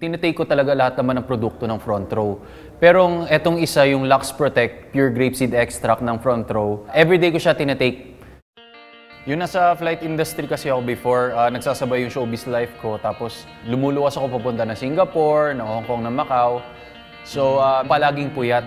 Tinitake ko talaga lahat naman ng produkto ng Front Row. Pero etong isa, yung Lux Protect Pure Grapeseed Extract ng Front Row, everyday ko siya tinitake. Yun, nasa flight industry kasi ako before, nagsasabay yung showbiz life ko. Tapos lumuluwas ako papunta na Singapore, na Hong Kong, na Macau. So palaging puyat.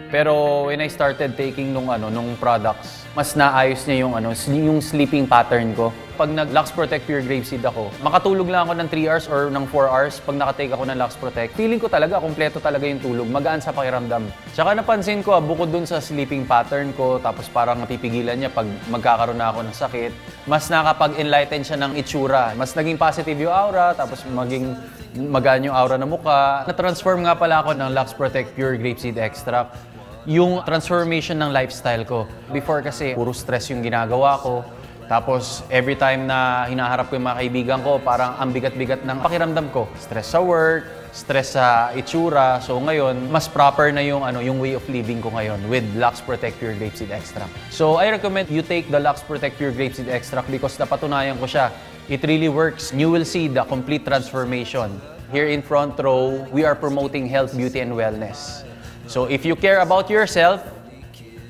Pero when I started taking nung products, mas naayos niya yung sleeping pattern ko. Pag nag-Lux Protect Pure Grapeseed ako, makatulog lang ako ng 3 hours or ng 4 hours pag nakatake ako ng Lux Protect. Feeling ko talaga, kompleto talaga yung tulog, magaan sa pakiramdam. Tsaka napansin ko, bukod dun sa sleeping pattern ko, tapos parang napipigilan niya pag magkakaroon na ako ng sakit, mas nakapag-enlighten siya ng itsura. Mas naging positive yung aura, tapos maging magaan yung aura ng mukha. Na-transform nga pala ako ng Lux Protect Pure Grapeseed Extract. Yung transformation ng lifestyle ko. Before kasi, puro stress yung ginagawa ko. Tapos, every time na hinaharap ko yung mga kaibigan ko, parang ang bigat-bigat ng pakiramdam ko. Stress sa work, stress sa itsura. So ngayon, mas proper na yung way of living ko ngayon with Lux Protect Pure Grapeseed Extract. So I recommend you take the Lux Protect Pure Grapeseed Extract because napatunayan ko siya. It really works. You will see the complete transformation. Here in Front Row, we are promoting health, beauty, and wellness. So if you care about yourself,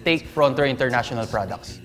take Front Row International products.